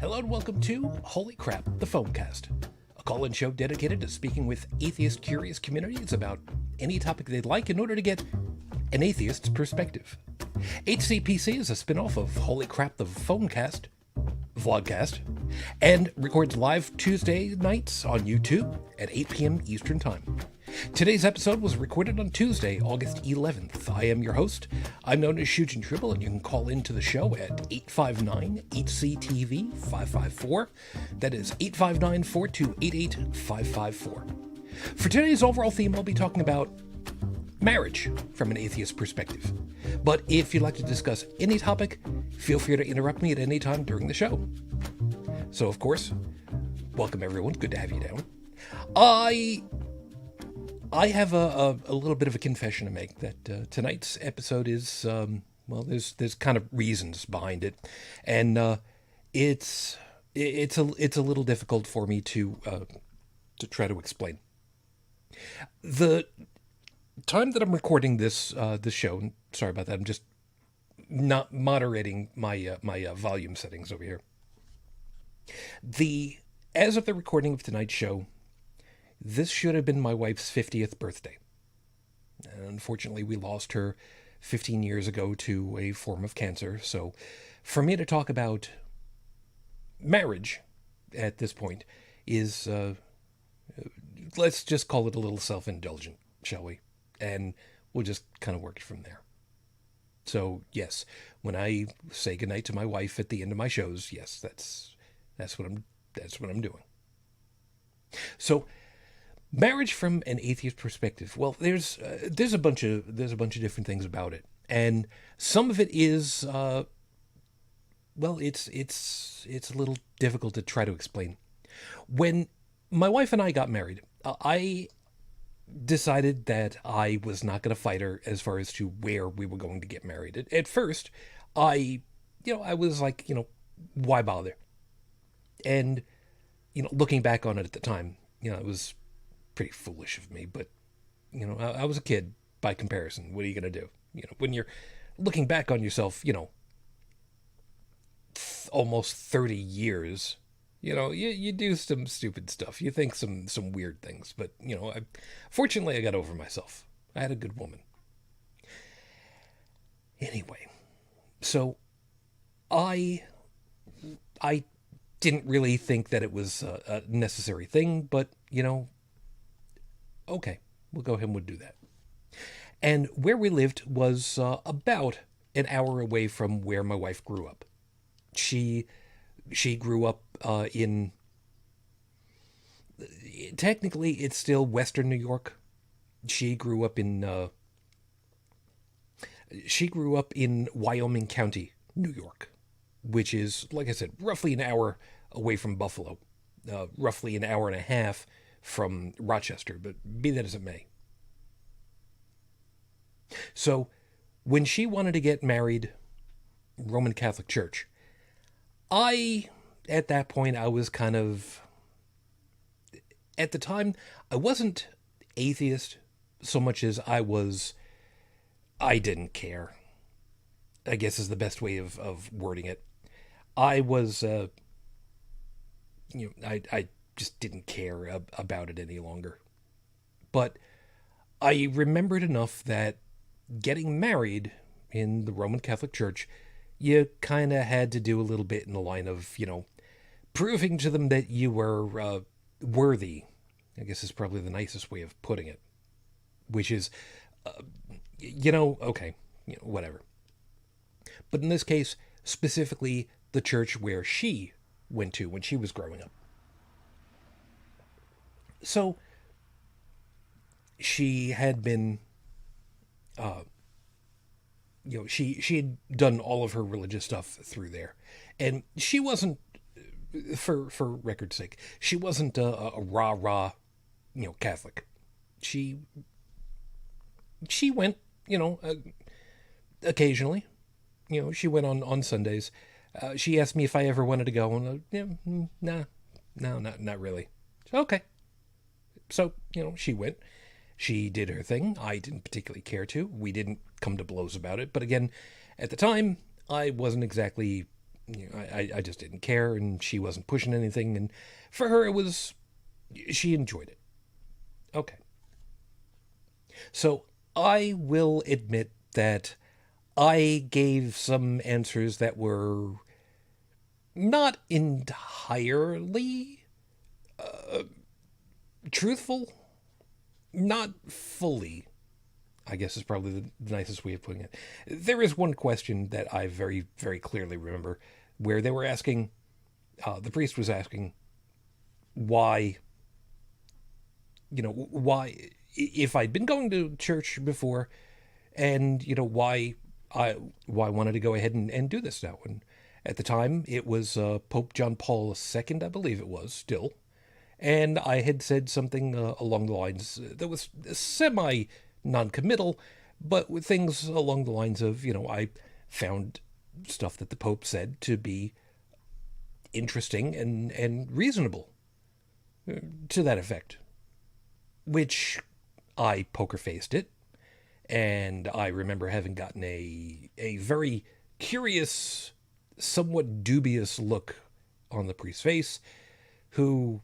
Hello and welcome to Holy Crap, the Foamcast, a call-in show dedicated to speaking with atheist curious communities about any topic they'd like in order to get an atheist's perspective. HCPC is a spin-off of Holy Crap, the Foamcast, vlogcast, and records live Tuesday nights on YouTube at 8 p.m. Eastern Time. Today's episode was recorded on Tuesday, August 11th. I am your host. I'm known as Shujin Tribble, and you can call into the show at 859-HCTV-554. That is 859-4288-554. For today's overall theme, I'll be talking about marriage from an atheist perspective. But if you'd like to discuss any topic, feel free to interrupt me at any time during the show. So, of course, welcome everyone. Good to have you down. I have a little bit of a confession to make that tonight's episode is, there's kind of reasons behind it. And it's a little difficult for me to try to explain. The time that I'm recording this show, and sorry about that, I'm just not moderating my volume settings over here. As of the recording of tonight's show, this should have been my wife's 50th birthday. And unfortunately, we lost her 15 years ago to a form of cancer. So for me to talk about marriage at this point is, let's just call it a little self-indulgent, shall we? And we'll just kind of work it from there. So yes, when I say goodnight to my wife at the end of my shows, yes, that's what I'm doing. So marriage from an atheist perspective. Well, there's a bunch of different things about it, and some of it is it's a little difficult to try to explain. When my wife and I got married, I decided that I was not going to fight her as far as to where we were going to get married. At first, I was like, why bother? And looking back on it at the time, it was pretty foolish of me, but I was a kid by comparison. What are you going to do? When you're looking back on yourself, almost 30 years, you do some stupid stuff. You think some weird things, but fortunately I got over myself. I had a good woman. Anyway, so I didn't really think that it was a necessary thing, but okay, we'll go ahead and we'll do that. And where we lived was about an hour away from where my wife grew up. She grew up in, technically it's still Western New York. She grew up in Wyoming County, New York, which is, like I said, roughly an hour away from Buffalo, roughly an hour and a half from Rochester, but be that as it may. So when she wanted to get married, Roman Catholic Church, at that point, I was kind of, at the time, I wasn't atheist so much as I didn't care, I guess is the best way of wording it. I was, I just didn't care about it any longer. But I remembered enough that getting married in the Roman Catholic Church, you kind of had to do a little bit in the line of, proving to them that you were worthy, I guess is probably the nicest way of putting it, which is, okay, whatever. But in this case, specifically the church where she went to when she was growing up. So she had been, she had done all of her religious stuff through there, and she wasn't, for record's sake, she wasn't a rah-rah, Catholic. She went, occasionally, she went on Sundays. She asked me if I ever wanted to go, and no, not really. Okay. So, she went. She did her thing. I didn't particularly care to. We didn't come to blows about it. But again, at the time, I wasn't exactly I just didn't care, and she wasn't pushing anything, and for her it was, she enjoyed it. Okay. So I will admit that I gave some answers that were not entirely truthful, not fully, I guess is probably the nicest way of putting it. There is one question that I very, very clearly remember where they were asking, the priest was asking why, why, if I'd been going to church before, and, I, why I wanted to go ahead and do this now. And at the time, it was Pope John Paul II, I believe it was, still. And I had said something along the lines that was semi non-committal, but with things along the lines of, I found stuff that the Pope said to be interesting and reasonable, to that effect, which I poker faced it. And I remember having gotten a very curious, somewhat dubious look on the priest's face, who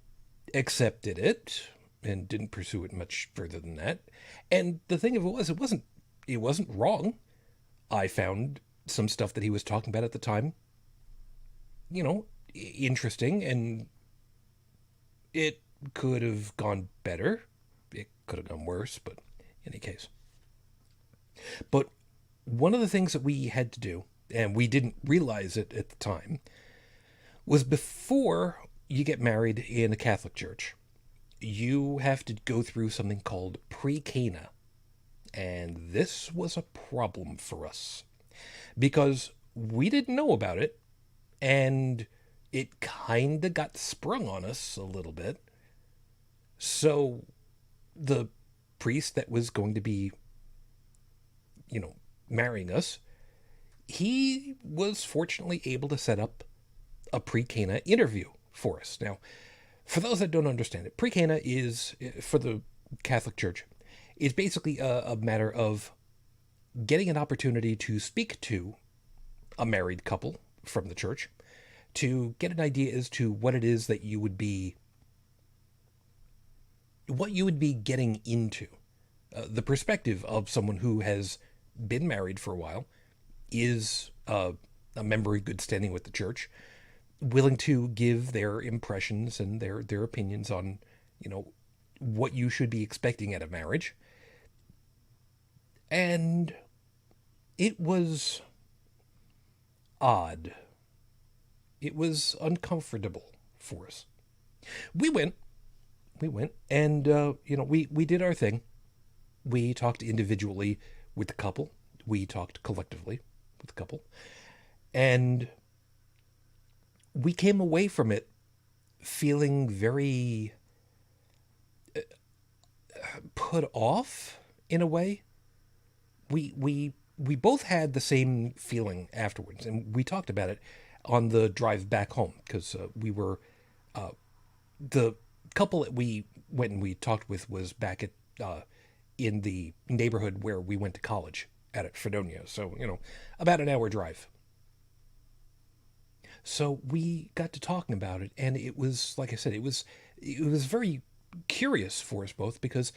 accepted it and didn't pursue it much further than that. And the thing of it was, it wasn't wrong. I found some stuff that he was talking about at the time, interesting, and it could have gone better. It could have gone worse, but in any case. But one of the things that we had to do, and we didn't realize it at the time, was before you get married in a Catholic church, you have to go through something called pre-Cana. And this was a problem for us because we didn't know about it, and it kind of got sprung on us a little bit. So the priest that was going to be, marrying us, he was fortunately able to set up a pre-Cana interview for us. Now, for those that don't understand it, pre-Cana is, for the Catholic Church, is basically a matter of getting an opportunity to speak to a married couple from the church to get an idea as to what it is that what you would be getting into. The perspective of someone who has been married for a while, is a member in good standing with the church, willing to give their impressions and their opinions on, what you should be expecting at a marriage. And it was odd. It was uncomfortable for us. We went, and we did our thing. We talked individually with the couple. We talked collectively with the couple. And we came away from it feeling very put off in a way. We both had the same feeling afterwards, and we talked about it on the drive back home because we were the couple that we went and we talked with was back at in the neighborhood where we went to college at Fredonia. So, about an hour drive. So we got to talking about it, and it was, like I said, it was very curious for us both because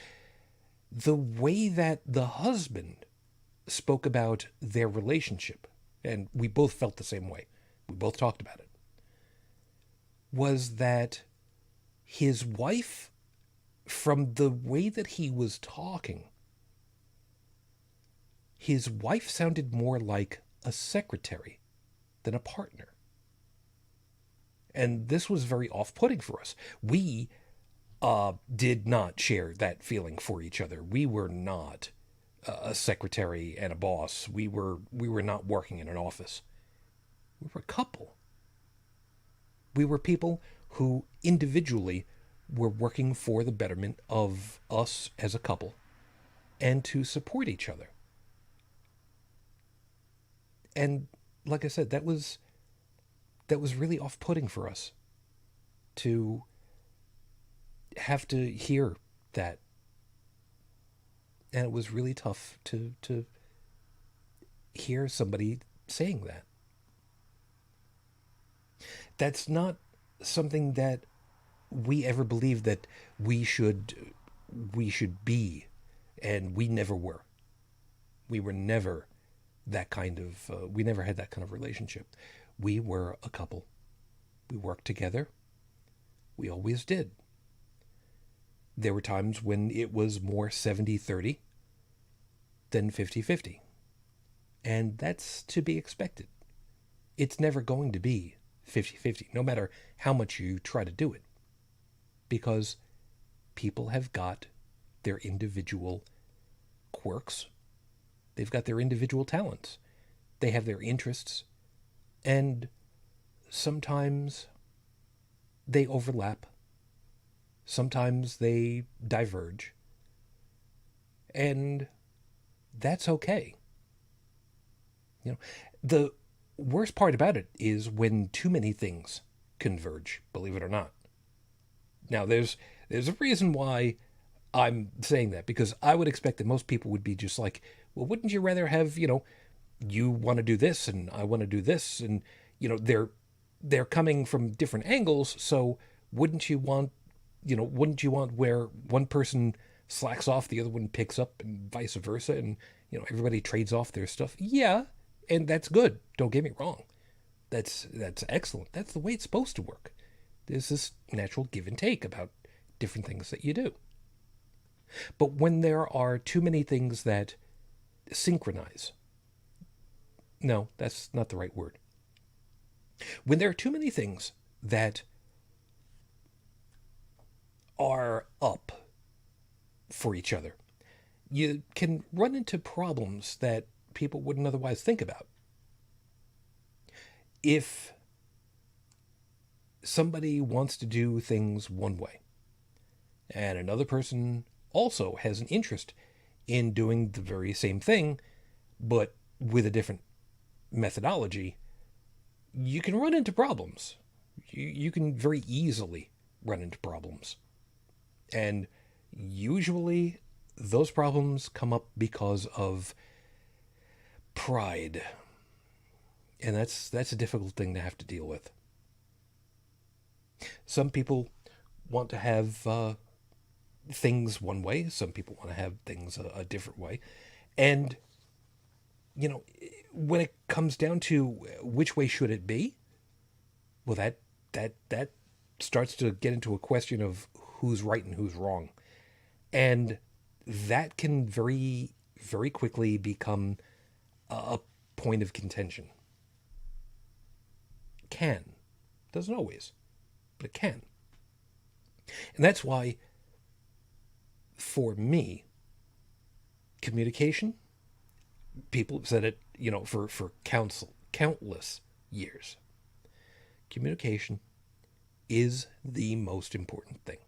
the way that the husband spoke about their relationship, and we both felt the same way, we both talked about it, was that his wife, from the way that he was talking, his wife sounded more like a secretary than a partner. And this was very off-putting for us. We did not share that feeling for each other. We were not a secretary and a boss. We were not working in an office. We were a couple. We were people who individually were working for the betterment of us as a couple and to support each other. And like I said, that was really off-putting for us to have to hear that. And it was really tough to hear somebody saying that. that's not something that we ever believed that we should we should be, and we never were. We were never that kind of we never had that kind of relationship. We were a couple. We worked together. We always did. There were times when it was more 70-30 than 50-50. And that's to be expected. It's never going to be 50-50, no matter how much you try to do it. Because people have got their individual quirks, they've got their individual talents, they have their interests, and sometimes they overlap, sometimes they diverge, and that's okay. You know, the worst part about it is when too many things converge, believe it or not. Now, there's a reason why I'm saying that, because I would expect that most people would be just like, well, wouldn't you rather have, you want to do this and I want to do this, and they're coming from different angles, so wouldn't you want where one person slacks off, the other one picks up, and vice versa, and everybody trades off their stuff? Yeah, and that's good. Don't get me wrong. That's excellent. That's the way it's supposed to work. There's this natural give and take about different things that you do. But when there are too many things that synchronize, no, that's not the right word. When there are too many things that are up for each other, you can run into problems that people wouldn't otherwise think about. If somebody wants to do things one way, and another person also has an interest in doing the very same thing, but with a different methodology, you can run into problems. You can very easily run into problems. And usually those problems come up because of pride. And that's a difficult thing to have to deal with. Some people want to have things one way. Some people want to have things a different way. And, when it comes down to which way should it be, well, that starts to get into a question of who's right and who's wrong. And that can very, very quickly become a point of contention. Can. Doesn't always, but it can. And that's why, for me, communication, people have said it, for countless years. Communication is the most important thing.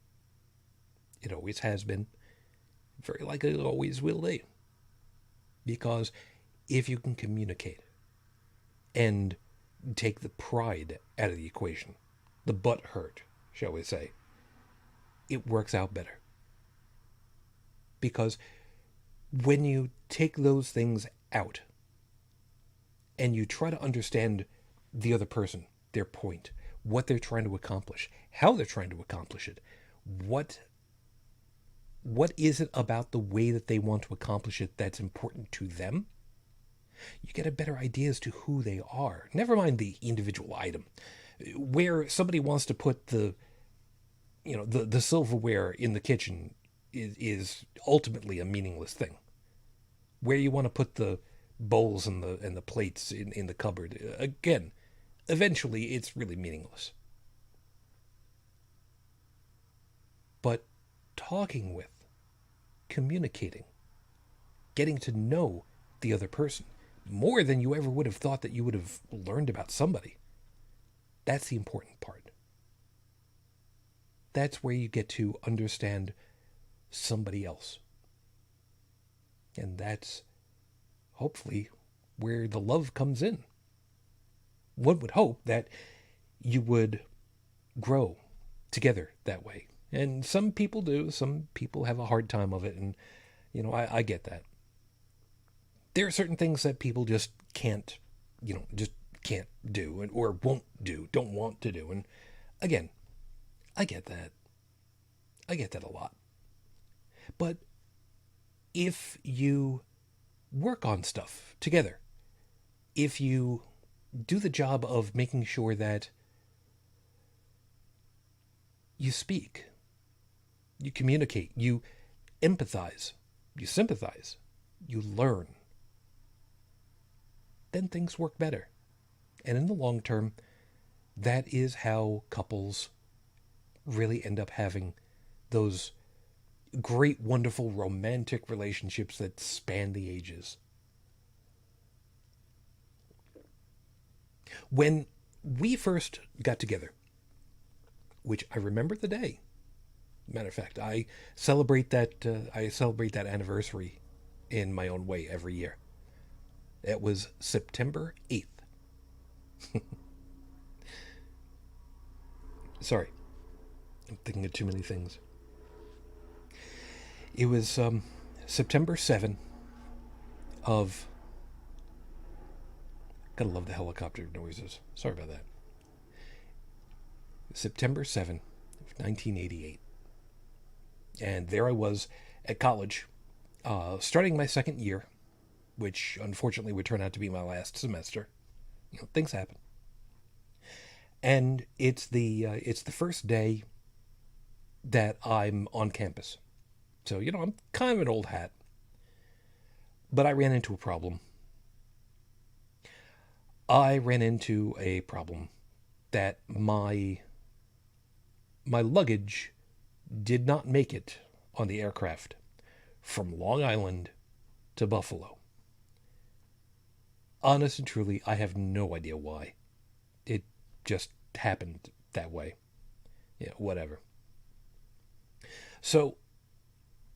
It always has been. Very likely it always will be. Because if you can communicate and take the pride out of the equation, the butt hurt, shall we say, it works out better. Because when you take those things out and you try to understand the other person, their point, what they're trying to accomplish, how they're trying to accomplish it, what is it about the way that they want to accomplish it that's important to them, you get a better idea as to who they are. Never mind the individual item. Where somebody wants to put the silverware in the kitchen is ultimately a meaningless thing. Where you want to put the bowls and the plates in the cupboard, again, eventually it's really meaningless. But talking with, communicating, getting to know the other person more than you ever would have thought that you would have learned about somebody, that's the important part. That's where you get to understand somebody else. And that's hopefully where the love comes in. One would hope that you would grow together that way. And some people do. Some people have a hard time of it. And, I get that. There are certain things that people just can't, just can't do and or won't do, don't want to do. And again, I get that. I get that a lot. But if you work on stuff together, if you do the job of making sure that you speak, you communicate, you empathize, you sympathize, you learn, then things work better. And in the long term, that is how couples really end up having those great, wonderful, romantic relationships that span the ages. When we first got together, which I remember the day. Matter of fact, I celebrate that. I celebrate that anniversary in my own way every year. It was September 8th. Sorry, I'm thinking of too many things. It was September 7 of. Gotta love the helicopter noises. Sorry about that. September 7th of 1988. And there I was at college, starting my second year, which unfortunately would turn out to be my last semester. You know, things happen. And it's the first day that I'm on campus. So, you know, I'm kind of an old hat. But I ran into a problem. I ran into a problem that my luggage did not make it on the aircraft from Long Island to Buffalo. Honest and truly, I have no idea why. It just happened that way. Yeah, whatever. So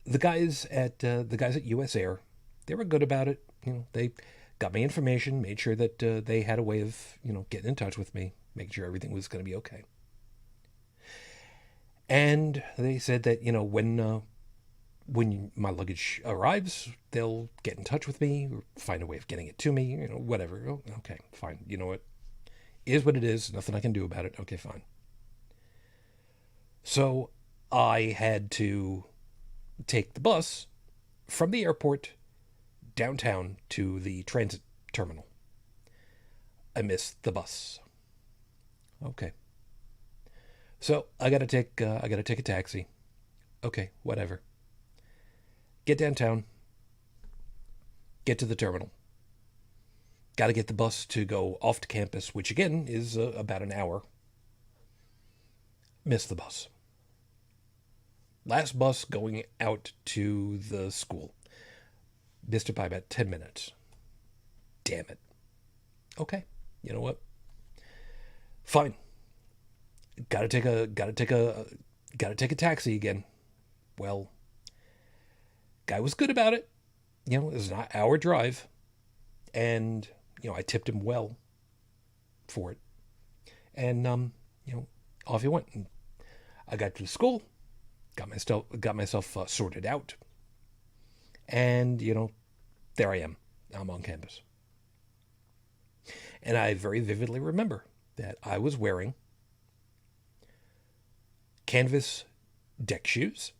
the guys at US Air, they were good about it. You know, they got my information, made sure that they had a way of, you know, getting in touch with me, making sure everything was going to be okay. And they said that, you know, when my luggage arrives, they'll get in touch with me, or find a way of getting it to me, you know, whatever. Oh, okay, fine. You know what? It is what it is. Nothing I can do about it. Okay, fine. So I had to take the bus from the airport downtown to the transit terminal. I missed the bus. Okay. So I gotta take a taxi. Okay, whatever. Get downtown. Get to the terminal. Got to get the bus to go off to campus, which again is about an hour. Miss the bus. Last bus going out to the school. Missed it by about 10 minutes. Damn it. Okay, you know what? Fine. Gotta take a taxi again. Well, guy was good about it. You know, it was an hour drive. And, you know, I tipped him well for it. And, you know, off he went. And I got to the school, got myself sorted out. And, you know, there I am. I'm on campus. And I very vividly remember that I was wearing canvas deck shoes.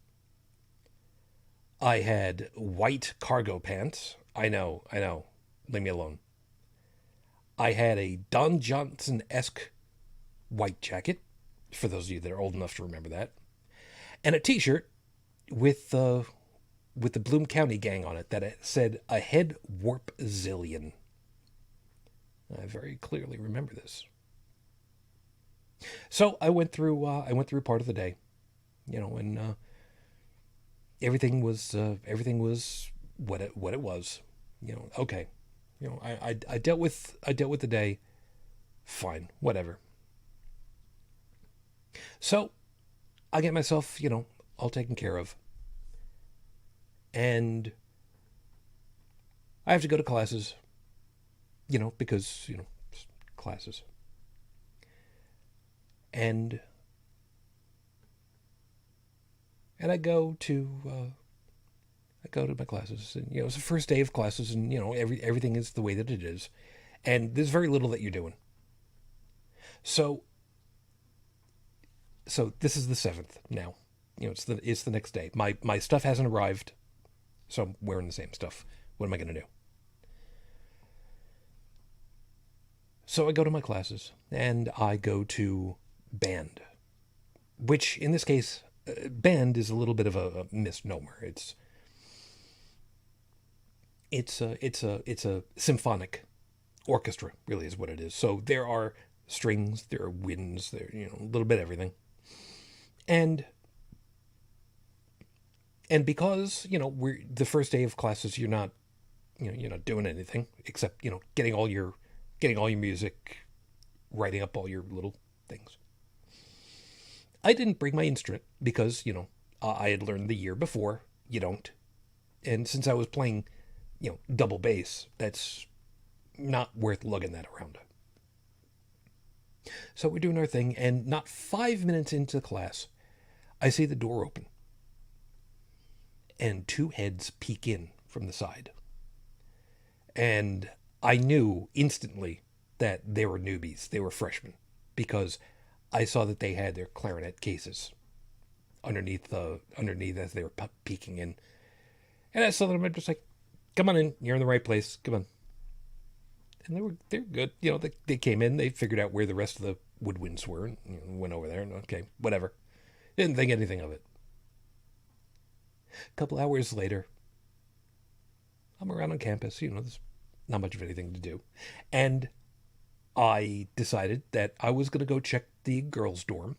I had white cargo pants. I know. Leave me alone. I had a Don Johnson-esque white jacket, for those of you that are old enough to remember that, and a T-shirt with the Bloom County gang on it that said "Ahead Warp Zillion." I very clearly remember this. So I went through part of the day, you know, and everything was what it was, you know. Okay, you know, I dealt with the day, fine, whatever. So I get myself, you know, all taken care of, and I have to go to classes, you know, because, you know, classes. And I go to my classes, and, you know, it's the first day of classes, and, you know, everything is the way that it is. and there's very little that you're doing. So this is the 7th now. It's the next day. My stuff hasn't arrived, so I'm wearing the same stuff. What am I going to do? So I go to my classes, and I go to band, which in this case, band is a little bit of a misnomer. It's a symphonic orchestra, really is what it is. So there are strings, there are winds, there a little bit of everything, and because we're the first day of classes, you're not doing anything except getting all your music, writing up all your little things. I didn't bring my instrument because I had learned the year before you don't, and since I was playing double bass, that's not worth lugging that around. So we're doing our thing, and not 5 minutes into class, I see the door open, and two heads peek in from the side. And I knew instantly that they were newbies, they were freshmen, because I saw that they had their clarinet cases underneath as they were peeking in. And I saw them, I'm just like, come on in, you're in the right place, come on. And they're good. They came in, they figured out where the rest of the woodwinds were, and went over there, and okay, whatever. Didn't think anything of it. A couple hours later, I'm around on campus, there's not much of anything to do. And I decided that I was going to go check the girls' dorm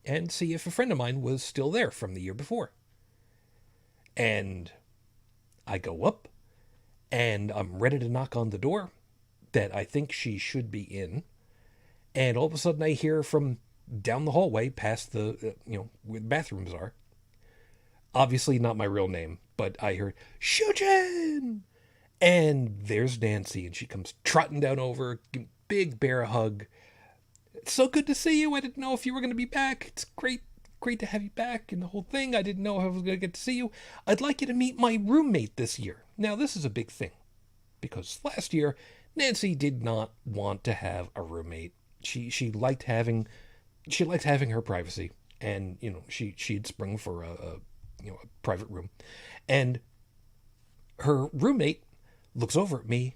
and see if a friend of mine was still there from the year before. And I go up, and I'm ready to knock on the door that I think she should be in. And all of a sudden I hear from down the hallway past the, where the bathrooms are. Obviously not my real name, but I heard, Shujin! And there's Nancy, and she comes trotting down over, big bear hug. It's so good to see you. I didn't know if you were going to be back. It's great to have you back and the whole thing. I didn't know if I was going to get to see you. I'd like you to meet my roommate this year. Now, this is a big thing, because last year, Nancy did not want to have a roommate. She liked having her privacy, and she'd sprung for a private room, and her roommate looks over at me.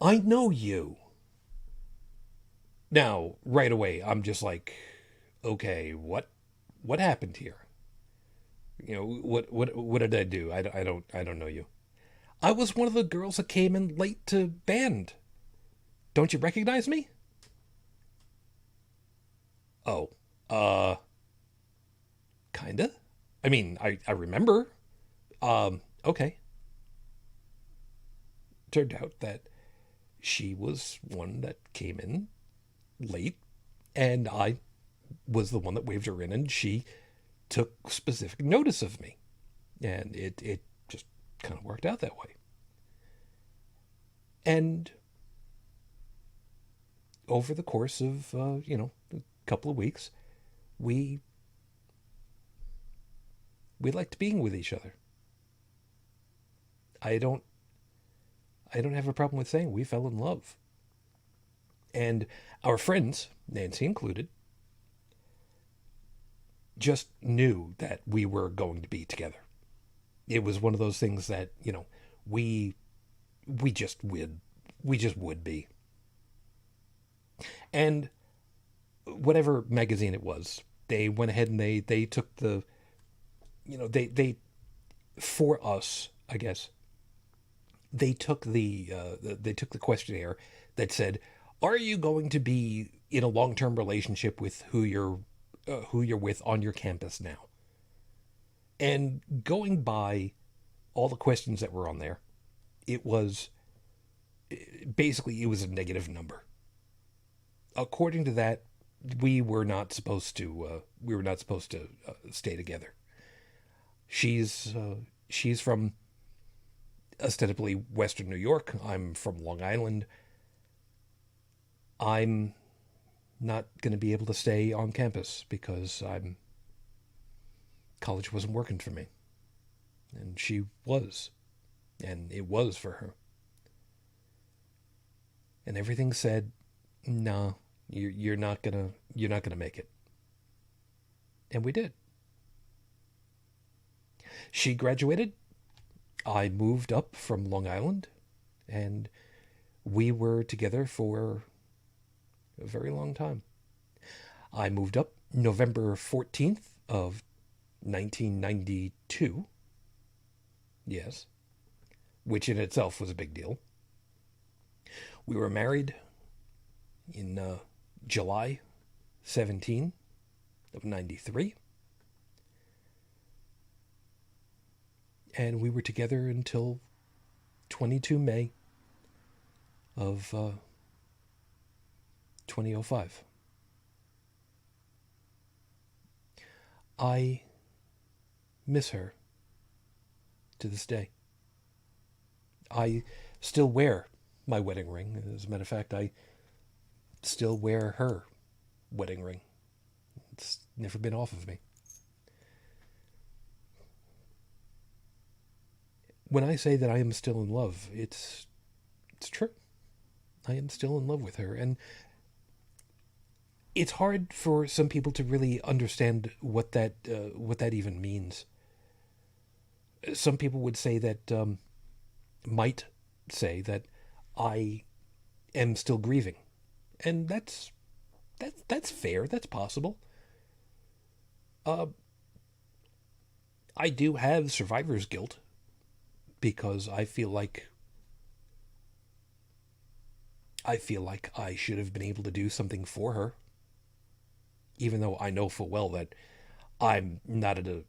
I know you. Now, right away, I'm just like, okay, what happened here? What did I do? I don't know you. I was one of the girls that came in late to band. Don't you recognize me? Oh, kinda. I mean, I remember. Okay. Turned out that she was one that came in late, and I was the one that waved her in, and she took specific notice of me. And it just kind of worked out that way. And over the course of, a couple of weeks, we liked being with each other. I don't have a problem with saying we fell in love. And our friends, Nancy included, just knew that we were going to be together. It was one of those things that, we just would be. And whatever magazine it was, they went ahead and they took the, they for us, I guess, they took the questionnaire that said, are you going to be in a long-term relationship with who you're with on your campus now? And going by all the questions that were on there, it was a negative number. According to that, we were not supposed to stay together. She's from ostensibly Western New York. I'm from Long Island. I'm not going to be able to stay on campus because college wasn't working for me. And she was. And it was for her. and everything said, "No, you're not gonna make it." And we did. She graduated. I moved up from Long Island, and we were together for a very long time. I moved up November 14th of 1992. Yes, which in itself was a big deal. We were married in July 17 of 93, and we were together until 22 May of 2005. I miss her to this day. I still wear my wedding ring. As a matter of fact, I still wear her wedding ring. It's never been off of me. When I say that I am still in love, it's true. I am still in love with her, and it's hard for some people to really understand what that even means. Some people would say that might say that I am still grieving, and that's fair. That's possible. Uh, I do have survivor's guilt because I feel like I should have been able to do something for her, even though I know full well that I'm not a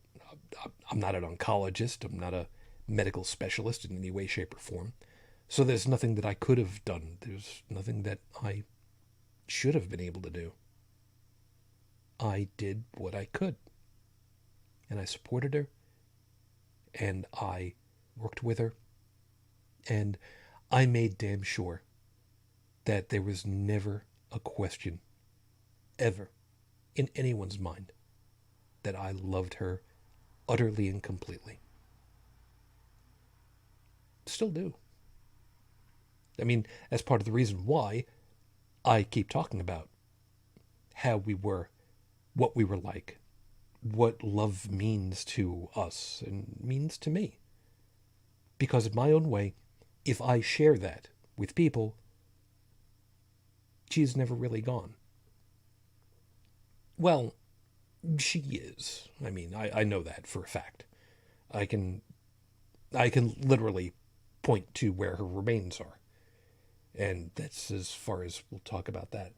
I'm not an oncologist. I'm not a medical specialist in any way, shape, or form. So there's nothing that I could have done. There's nothing that I should have been able to do. I did what I could, and I supported her, and I worked with her, and I made damn sure that there was never a question, ever, in anyone's mind that I loved her utterly and completely. Still do. I mean, that's part of the reason why I keep talking about how we were, what we were like, what love means to us and means to me. Because in my own way, if I share that with people, she's never really gone. Well, she is. I mean, I know that for a fact. I can I can literally point to where her remains are. And that's as far as we'll talk about that.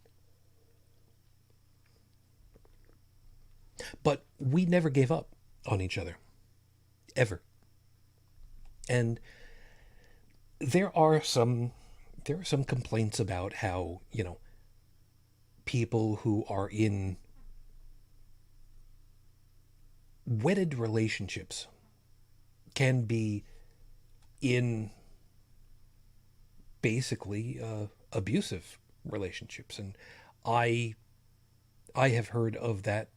But we never gave up on each other. Ever. And there are some there are some complaints about how, people who are in wedded relationships can be in basically abusive relationships, and I I have heard of that,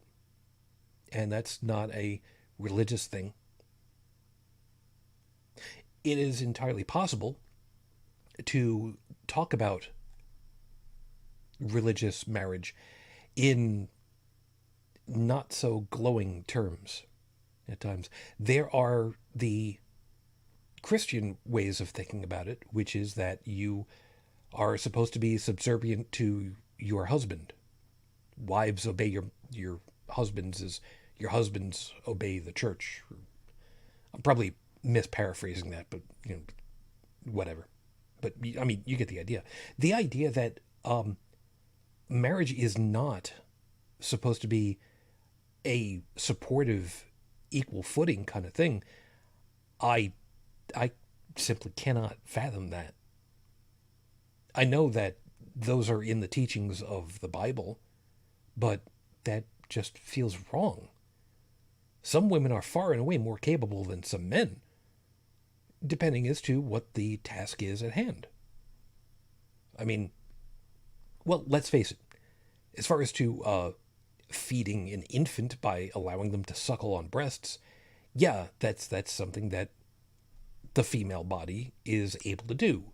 and that's not a religious thing. It is entirely possible to talk about religious marriage in not so glowing terms at times. There are the Christian ways of thinking about it, which is that you are supposed to be subservient to your husband. Wives obey your husbands as your husbands obey the church. I'm probably misparaphrasing that, but whatever. But I mean, you get the idea. The idea that marriage is not supposed to be a supportive, equal footing kind of thing. I I simply cannot fathom that. I know that those are in the teachings of the Bible, but that just feels wrong. Some women are far and away more capable than some men, depending as to what the task is at hand. I mean, well, let's face it. As far as to feeding an infant by allowing them to suckle on breasts, yeah, that's something that the female body is able to do.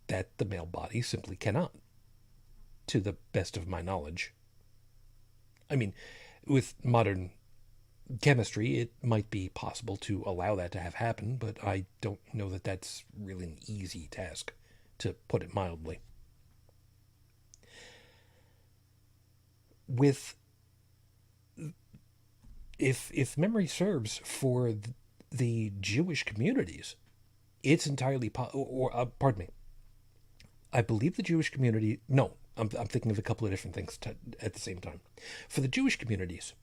that the male body simply cannot, to the best of my knowledge. I mean, with modern chemistry, it might be possible to allow that to have happened, but I don't know that that's really an easy task, to put it mildly. With if memory serves, for the Jewish communities, it's entirely pardon me. I believe the Jewish community. No, I'm thinking of a couple of different things at the same time. For the Jewish communities,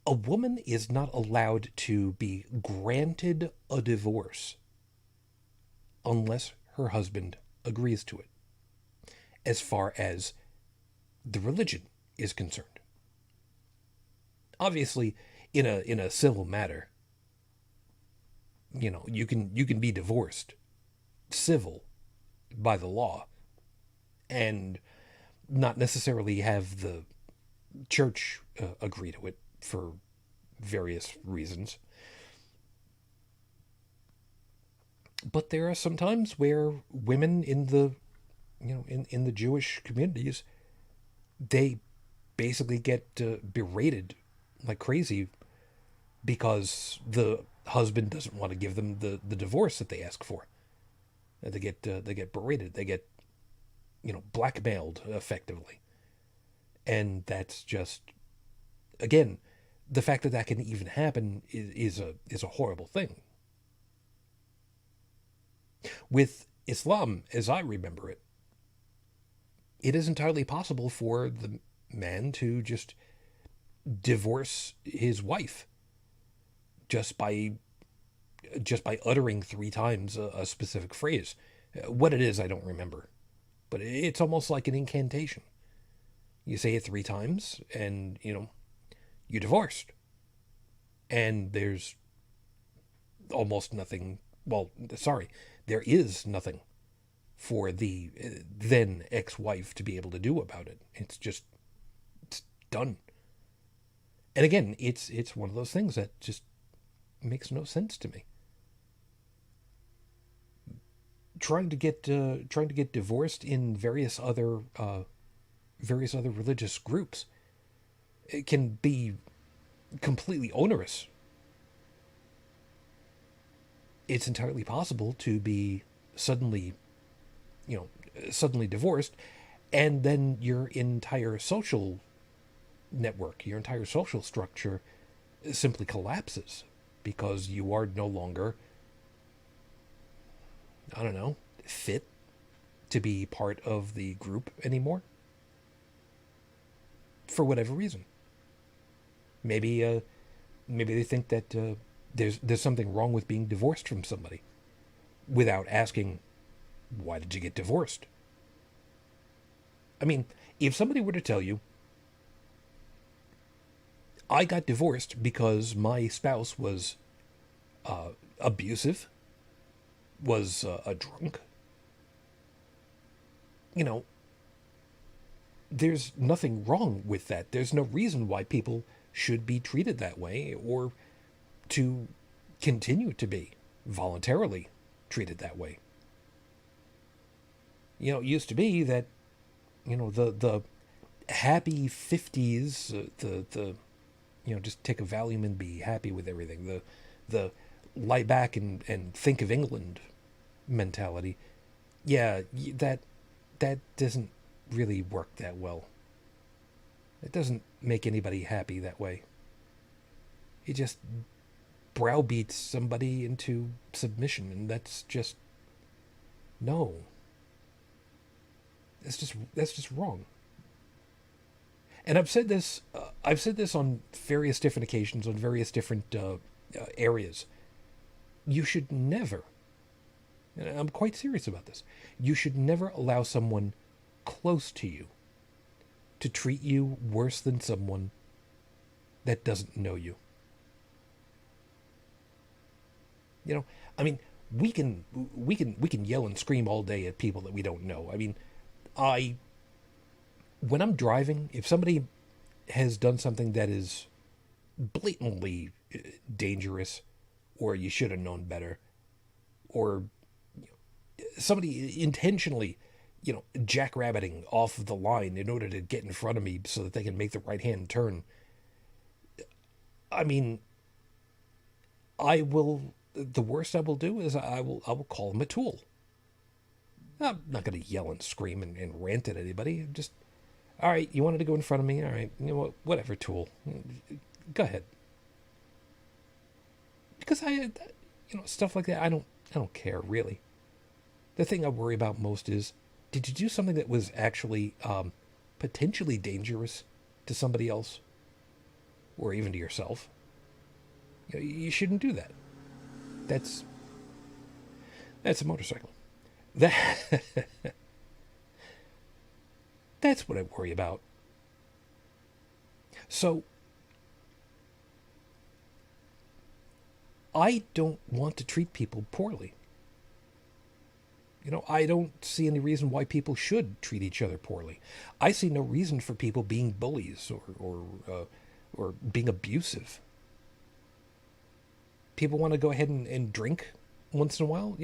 a woman is not allowed to be granted a divorce unless her husband agrees to it, as far as the religion is concerned. Obviously, in a civil matter, you can be divorced civil by the law and not necessarily have the church agree to it for various reasons. But there are some times where women in the in the Jewish communities, they basically get berated like crazy because the husband doesn't want to give them the divorce that they ask for. They get berated. They get blackmailed effectively, and that's just, again, the fact that that can even happen is a horrible thing. With Islam, as I remember it, it is entirely possible for the man to just divorce his wife just by uttering three times a specific phrase. What it is, I don't remember, but it's almost like an incantation. You say it three times, and you're divorced, and there's almost nothing. Well, sorry, there is nothing for the then ex-wife to be able to do about it. It's done. And again, it's one of those things that just makes no sense to me. Trying to get divorced in various other religious groups, it can be completely onerous. It's entirely possible to be suddenly, suddenly divorced, and then your entire social network, your entire social structure simply collapses because you are no longer, I don't know, fit to be part of the group anymore. For whatever reason. Maybe they think that there's something wrong with being divorced from somebody without asking, why did you get divorced? I mean, if somebody were to tell you, I got divorced because my spouse was abusive, was a drunk, you know, there's nothing wrong with that. There's no reason why people should be treated that way or to continue to be voluntarily treated that way. It used to be that, the happy 50s, just take a Valium and be happy with everything. The lie back and think of England mentality. Yeah, that doesn't really work that well. It doesn't make anybody happy that way. It just browbeats somebody into submission, and that's just no. That's just wrong. And I've said this. I've said this on various different occasions, on various different areas. You should never. And I'm quite serious about this. You should never allow someone close to you to treat you worse than someone that doesn't know you. I mean, we can yell and scream all day at people that we don't know. I mean, when I'm driving, if somebody has done something that is blatantly dangerous, or you should have known better, or somebody intentionally, jackrabbiting off of the line in order to get in front of me so that they can make the right hand turn. I mean, I will. The worst I will do is I will call him a tool. I'm not going to yell and scream and rant at anybody. Just, all right, you wanted to go in front of me. All right, you know what? Whatever, tool. Go ahead. Because stuff like that. I don't care really. The thing I worry about most is, did you do something that was actually potentially dangerous to somebody else, or even to yourself? You shouldn't do that. That's that's a motorcycle. That that's what I worry about. So I don't want to treat people poorly. I don't see any reason why people should treat each other poorly. I see no reason for people being bullies or being abusive. People want to go ahead and drink once in a while.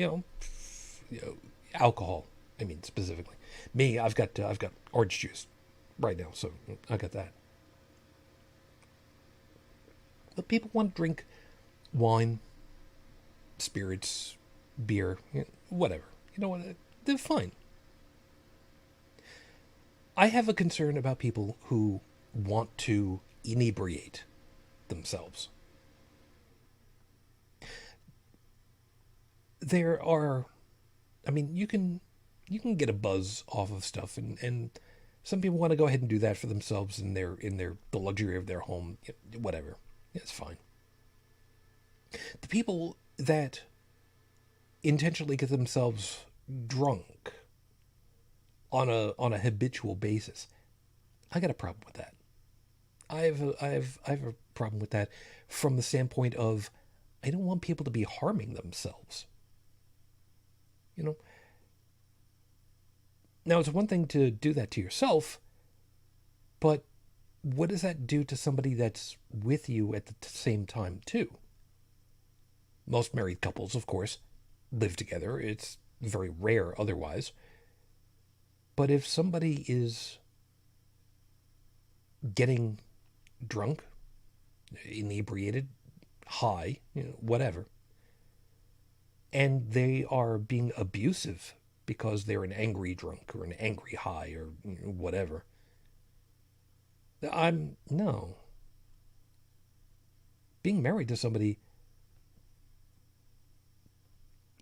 Alcohol. I mean, specifically, me. I've got orange juice right now, so I got that. But people want to drink wine, spirits, beer, whatever. You know what? They're fine. I have a concern about people who want to inebriate themselves. There are, I mean, you can get a buzz off of stuff, and some people want to go ahead and do that for themselves in the luxury of their home, whatever. It's fine. The people that intentionally get themselves drunk on a habitual basis, I got a problem with that. I have a problem with that from the standpoint of, I don't want people to be harming themselves. You know. Now, it's one thing to do that to yourself, but what does that do to somebody that's with you at the same time too? Most married couples, of course, live together. It's very rare otherwise. But if somebody is getting drunk, inebriated, high, whatever, and they are being abusive because they're an angry drunk or an angry high or whatever, no. Being married to somebody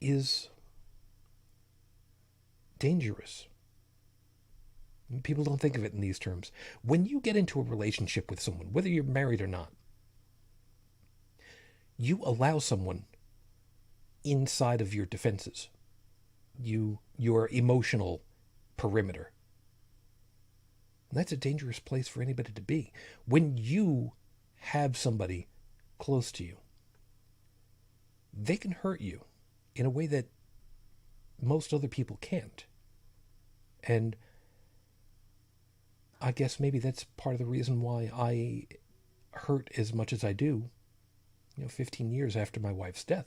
is dangerous. People don't think of it in these terms. When you get into a relationship with someone, whether you're married or not, you allow someone inside of your defenses, your emotional perimeter. And that's a dangerous place for anybody to be. When you have somebody close to you, they can hurt you in a way that most other people can't. And I guess maybe that's part of the reason why I hurt as much as I do, 15 years after my wife's death.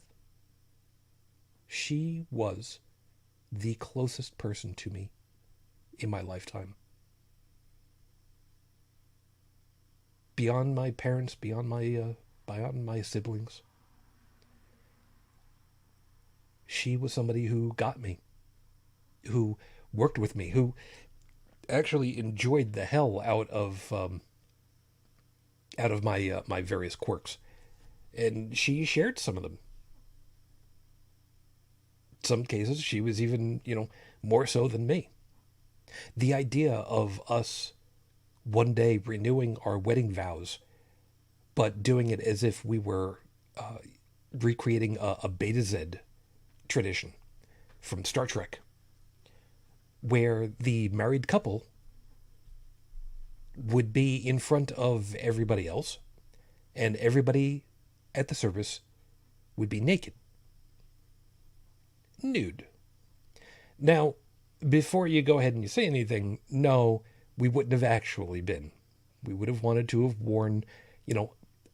She was the closest person to me in my lifetime. Beyond my parents, beyond my siblings. She was somebody who got me, who worked with me, who actually enjoyed the hell out of my various quirks, and she shared some of them. Some cases, she was even more so than me. The idea of us one day renewing our wedding vows, but doing it as if we were recreating a Beta Z tradition from Star Trek, where the married couple would be in front of everybody else, and everybody at the service would be naked. Nude. Now, before you go ahead and you say anything, no, we wouldn't have actually been. We would have wanted to have worn,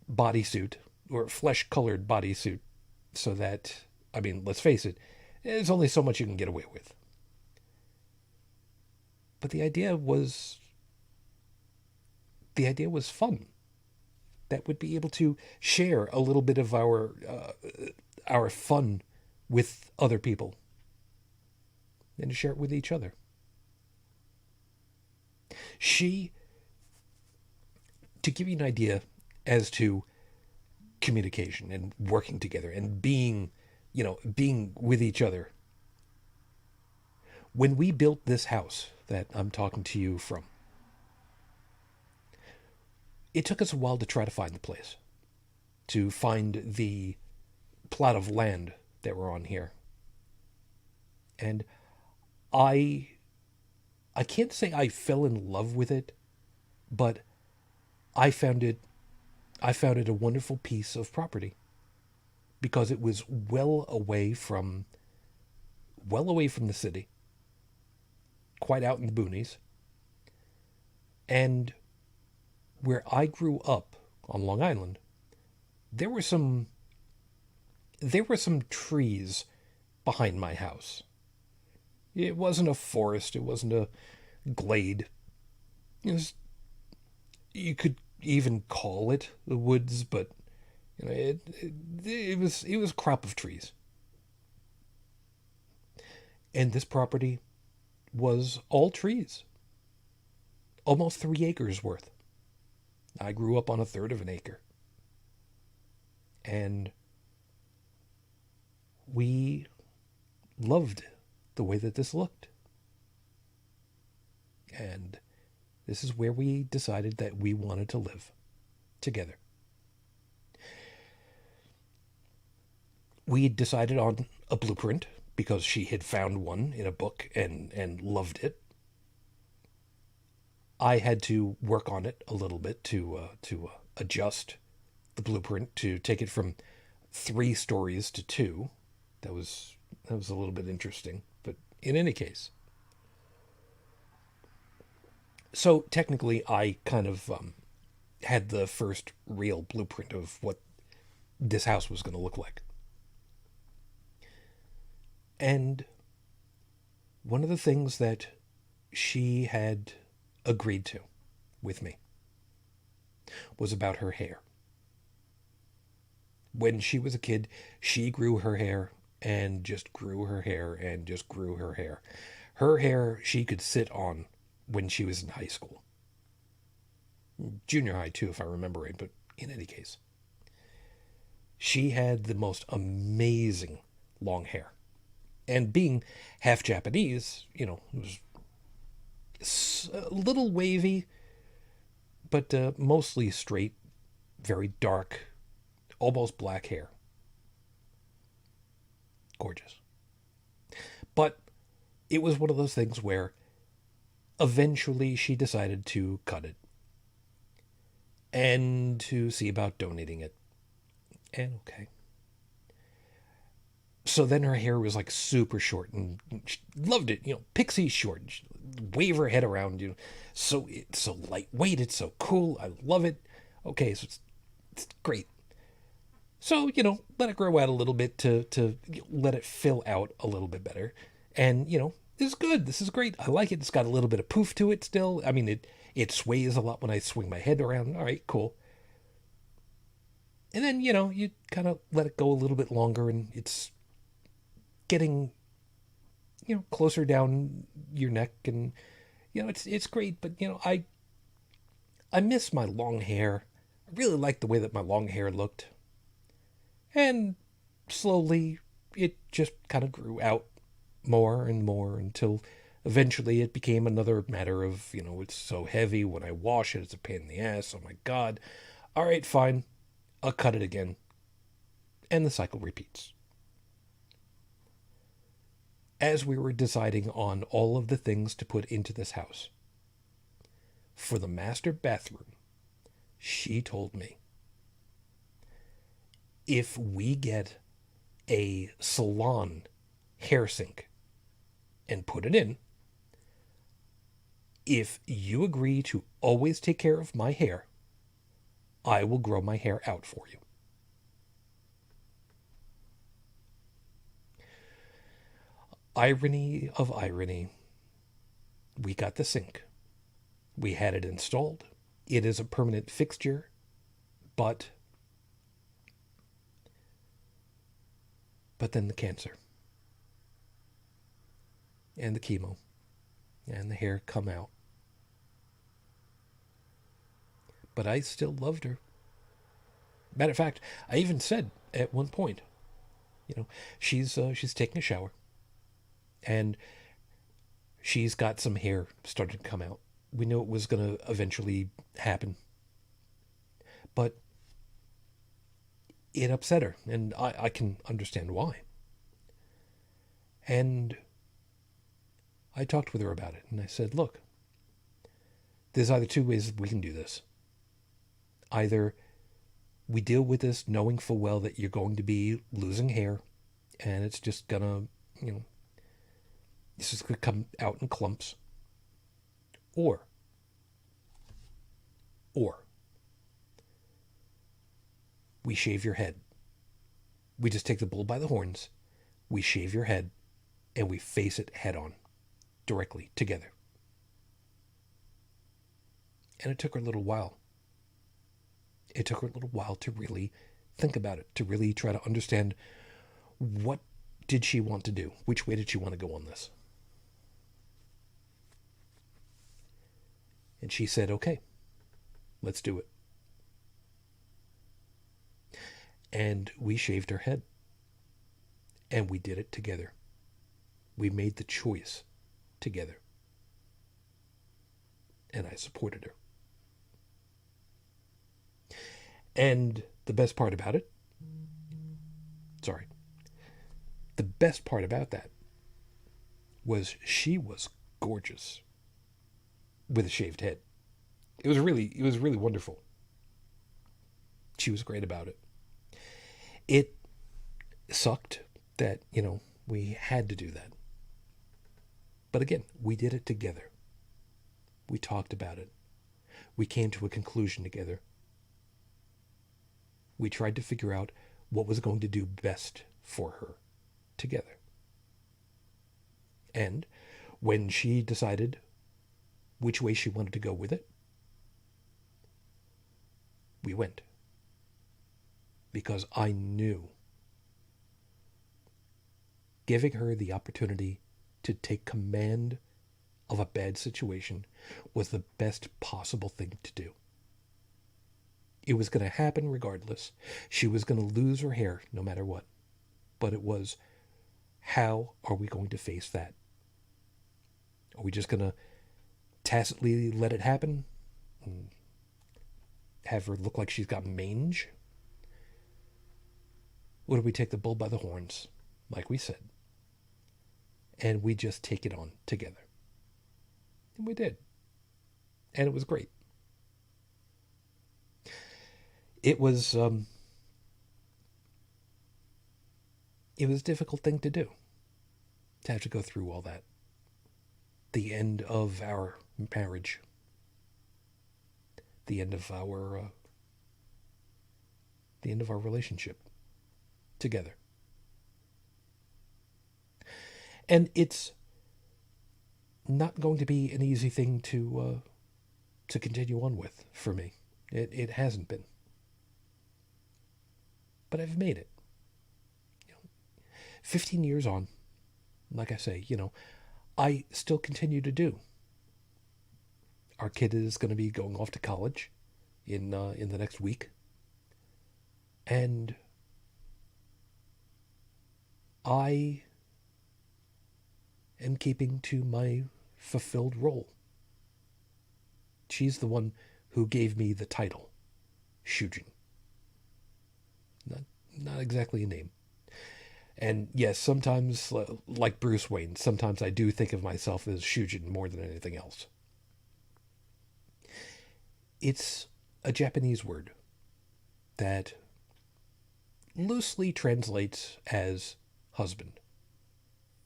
bodysuit or flesh-colored bodysuit, so that, I mean, let's face it, There's only so much you can get away with. But the idea was fun. That would be able to share a little bit of our fun with other people and to share it with each other. She, to give you an idea as to communication and working together and being with each other. When we built this house that I'm talking to you from, it took us a while to try to find the place, to find the plot of land that we're on here. And I can't say I fell in love with it, but I found it a wonderful piece of property because it was well away from the city, quite out in the boonies. And where I grew up on Long Island, there were some trees behind my house. It wasn't a forest, it wasn't a glade. You could even call it the woods, but it was a crop of trees. And this property was all trees, almost 3 acres worth. I grew up on a third of an acre. And we loved the way that this looked. And this is where we decided that we wanted to live together. We decided on a blueprint because she had found one in a book and loved it. I had to work on it a little bit to adjust the blueprint to take it from 3 stories to 2. That was a little bit interesting, but in any case. So technically, I kind of had the first real blueprint of what this house was going to look like. And one of the things that she had agreed to with me was about her hair. When she was a kid, she grew her hair and just grew her hair and just grew her hair. Her hair she could sit on when she was in high school. Junior high too, if I remember right, but in any case. She had the most amazing long hair. And being half Japanese, it was a little wavy, but mostly straight, very dark, almost black hair. Gorgeous. But it was one of those things where eventually she decided to cut it and to see about donating it. And okay. So then her hair was like super short and she loved it, pixie short. She'd wave her head around, so it's so lightweight, it's so cool. I love it. Okay, so it's great. So, let it grow out a little bit to let it fill out a little bit better. And, this is good. This is great. I like it. It's got a little bit of poof to it still. I mean, it sways a lot when I swing my head around. All right, cool. And then, you kind of let it go a little bit longer and it's getting, closer down your neck. And, it's great. But, I miss my long hair. I really liked the way that my long hair looked. And slowly, it just kind of grew out more and more until eventually it became another matter of, it's so heavy. When I wash it, it's a pain in the ass. Oh my God. All right, fine. I'll cut it again. And the cycle repeats. As we were deciding on all of the things to put into this house, for the master bathroom, she told me, if we get a salon hair sink and put it in, if you agree to always take care of my hair, I will grow my hair out for you. Irony of irony, we got the sink. We had it installed. It is a permanent fixture, but then the cancer and the chemo and the hair come out. But I still loved her. Matter of fact, I even said at one point, she's taking a shower, and she's got some hair starting to come out. We knew it was going to eventually happen, but it upset her, and I can understand why. And I talked with her about it, and I said, look, there's either two ways we can do this. Either we deal with this knowing full well that you're going to be losing hair, and it's just gonna, it's just gonna come out in clumps. Or we shave your head. We just take the bull by the horns, we shave your head, and we face it head on, directly, together. And it took her a little while. It took her a little while to really think about it, to really try to understand what did she want to do? Which way did she want to go on this? And she said, okay, let's do it. And we shaved her head. And we did it together. We made the choice together. And I supported her. And the best part about it, the best part about that was she was gorgeous with a shaved head. It was really wonderful. She was great about it. It sucked that, we had to do that. But again, we did it together. We talked about it. We came to a conclusion together. We tried to figure out what was going to do best for her together. And when she decided which way she wanted to go with it, we went. Because I knew giving her the opportunity to take command of a bad situation was the best possible thing to do. It was going to happen regardless. She was going to lose her hair no matter what. But it was, how are we going to face that? Are we just going to tacitly let it happen? And have her look like she's got mange? Or do we take the bull by the horns, like we said, and we just take it on together? And we did. And it was great. It was a difficult thing to do, to have to go through all that. The end of our marriage. The end of our relationship together. And it's not going to be an easy thing to continue on with for me. It hasn't been. But I've made it. 15 years on, like I say, I still continue to do. Our kid is going to be going off to college in the next week. And I am keeping to my fulfilled role. She's the one who gave me the title, Shujin. Not exactly a name. And yes, sometimes, like Bruce Wayne, sometimes I do think of myself as Shujin more than anything else. It's a Japanese word that loosely translates as husband,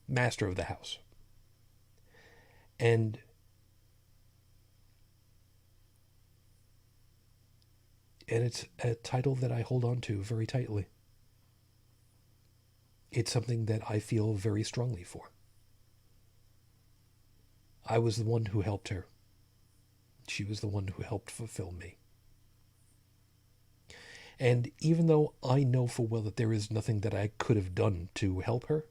master of the house. And it's a title that I hold on to very tightly. It's something that I feel very strongly for. I was the one who helped her. She was the one who helped fulfill me. And even though I know full well that there is nothing that I could have done to help her,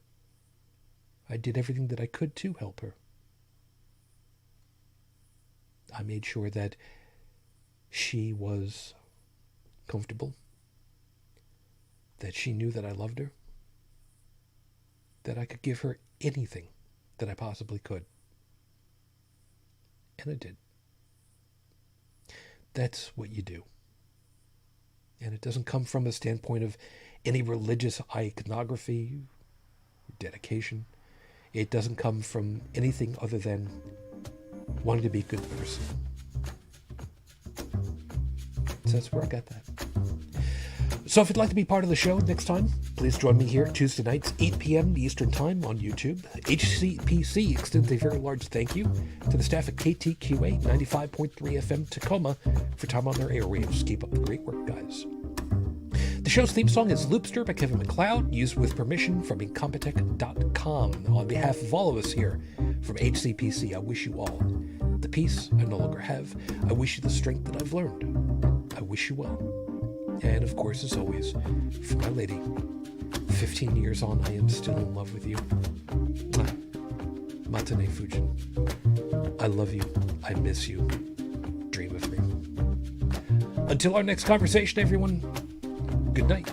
I did everything that I could to help her. I made sure that she was comfortable, that she knew that I loved her, that I could give her anything that I possibly could. And I did. That's what you do. And it doesn't come from a standpoint of any religious iconography, dedication. It doesn't come from anything other than wanting to be a good person. So that's where I got that. So if you'd like to be part of the show next time, please join me here Tuesday nights, 8 p.m. Eastern Time on YouTube. HCPC extends a very large thank you to the staff at KTQA 95.3 FM Tacoma for time on their airwaves. Keep up the great work, guys. The show's theme song is Loopster by Kevin MacLeod, used with permission from Incompetech.com. On behalf of all of us here from HCPC, I wish you all the peace I no longer have. I wish you the strength that I've learned. I wish you well. And of course, as always, for my lady, 15 years on, I am still in love with you. Matane Fujin. I love you. I miss you. Dream of me. Until our next conversation, everyone, good night.